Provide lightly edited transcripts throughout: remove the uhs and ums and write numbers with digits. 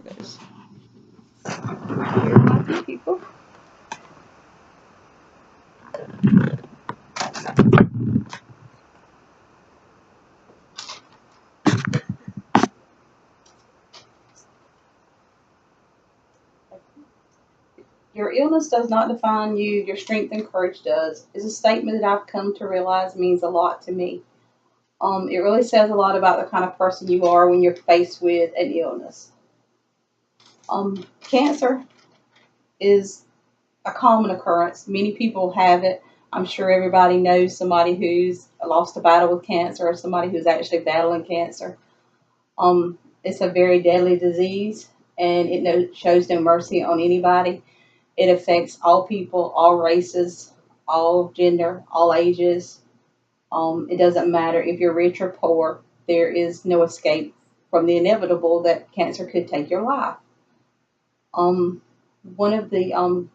goes. Here are my two people. Your illness does not define you, your strength and courage does, is a statement that I've come to realize means a lot to me. It really says a lot about the kind of person you are when you're faced with an illness. Cancer is a common occurrence. Many people have it. I'm sure everybody knows somebody who's lost a battle with cancer or somebody who's actually battling cancer. It's a very deadly disease, and it shows no mercy on anybody. It affects all people, all races, all gender, all ages. It doesn't matter if you're rich or poor. There is no escape from the inevitable that cancer could take your life. One of the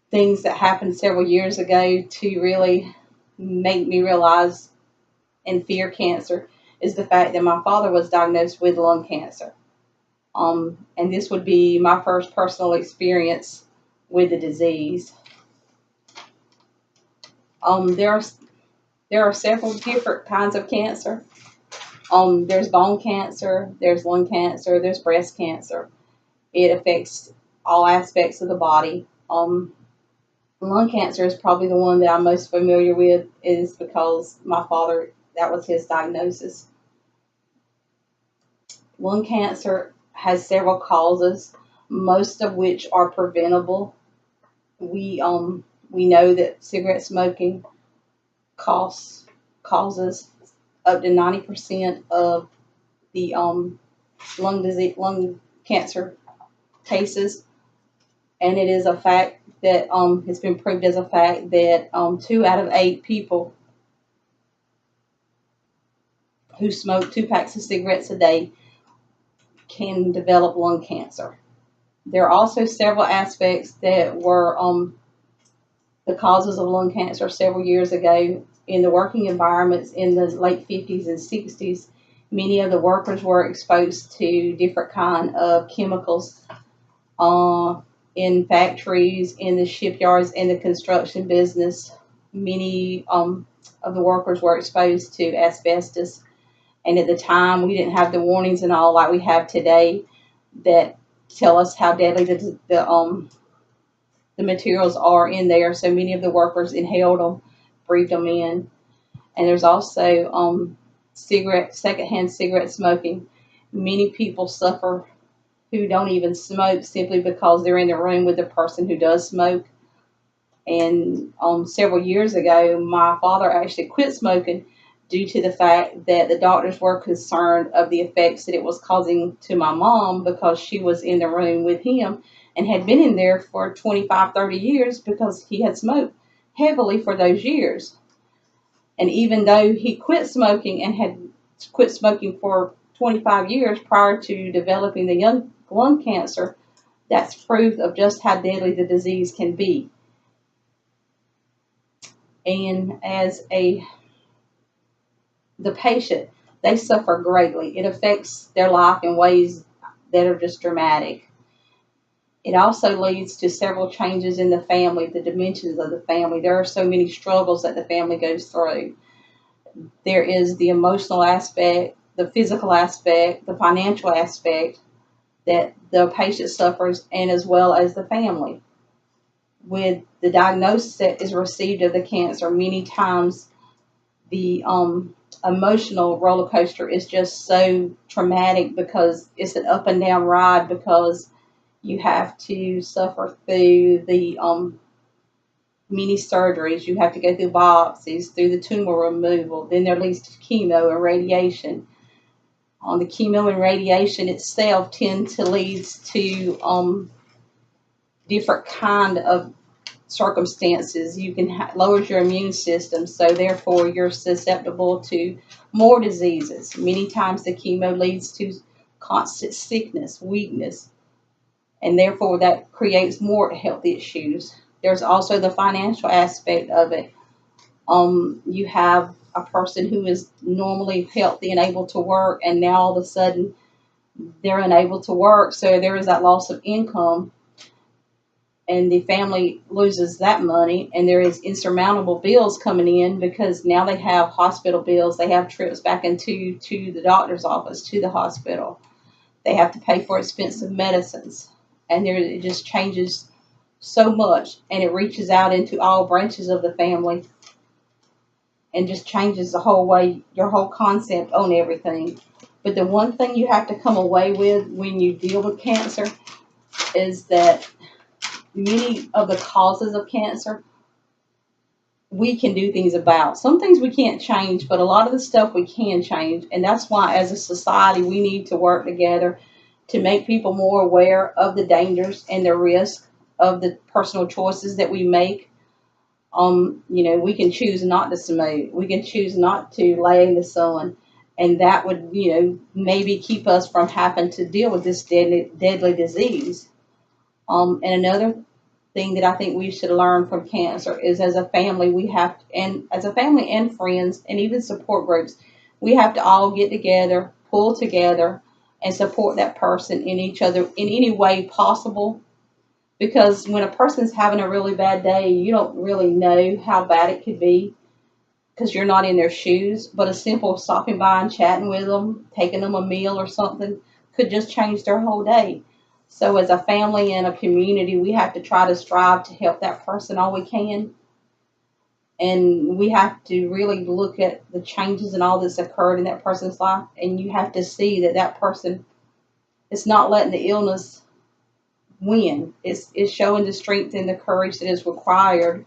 things that happened several years ago to really make me realize and fear cancer is the fact that my father was diagnosed with lung cancer. And this would be my first personal experience with the disease. There are several different kinds of cancer. There's bone cancer, there's lung cancer, there's breast cancer. It affects all aspects of the body. Lung cancer is probably the one that I'm most familiar with, is because my father, that was his diagnosis. Lung cancer has several causes, most of which are preventable. We know that cigarette smoking causes up to 90% of the lung cancer cases, and it is a fact that has been proved as a fact that 2 out of 8 people who smoke 2 packs of cigarettes a day can develop lung cancer. There are also several aspects that were the causes of lung cancer several years ago. In the working environments in the late 50s and 60s, many of the workers were exposed to different kind of chemicals in factories, in the shipyards, in the construction business. Many of the workers were exposed to asbestos. And at the time, we didn't have the warnings and all like we have today that tell us how deadly the materials are in there. So many of the workers inhaled them, breathed them in. And there's also secondhand cigarette smoking. Many people suffer who don't even smoke simply because they're in the room with the person who does smoke. And several years ago, my father actually quit smoking due to the fact that the doctors were concerned of the effects that it was causing to my mom, because she was in the room with him and had been in there for 25, 30 years because he had smoked heavily for those years. And even though he quit smoking and had quit smoking for 25 years prior to developing the lung cancer, that's proof of just how deadly the disease can be. And as the patient, they suffer greatly. It affects their life in ways that are just dramatic. It also leads to several changes in the family, the dimensions of the family. There are so many struggles that the family goes through. There is the emotional aspect, the physical aspect, the financial aspect that the patient suffers, and as well as the family. With the diagnosis that is received of the cancer, many times the emotional roller coaster is just so traumatic, because it's an up and down ride, because you have to suffer through the many surgeries. You have to go through biopsies, through the tumor removal. Then there leads to chemo and radiation. The chemo and radiation itself tends to lead to different kind of circumstances. You can lowers your immune system, so therefore you're susceptible to more diseases. Many times the chemo leads to constant sickness, weakness, and therefore that creates more health issues. There's also the financial aspect of it. You have a person who is normally healthy and able to work, and now all of a sudden they're unable to work, so there is that loss of income, and the family loses that money, and there is insurmountable bills coming in because now they have hospital bills, they have trips back into to the doctor's office, to the hospital, they have to pay for expensive medicines, and there it just changes so much, and it reaches out into all branches of the family and just changes the whole way, your whole concept on everything. But the one thing you have to come away with when you deal with cancer is that many of the causes of cancer we can do things about. Some things we can't change, but a lot of the stuff we can change. And that's why, as a society, we need to work together to make people more aware of the dangers and the risk of the personal choices that we make. We can choose not to smoke. We can choose not to lay in the sun. And that would, maybe keep us from having to deal with this deadly disease. And another thing that I think we should learn from cancer is, as a family, and as a family and friends and even support groups, we have to all get together, pull together, and support that person in each other in any way possible. Because when a person's having a really bad day, you don't really know how bad it could be because you're not in their shoes. But a simple stopping by and chatting with them, taking them a meal or something, could just change their whole day. So as a family and a community, we have to try to strive to help that person all we can. And we have to really look at the changes and all that's occurred in that person's life. And you have to see that that person is not letting the illness win. It's showing the strength and the courage that is required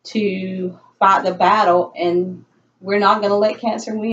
to fight the battle. And we're not going to let cancer win.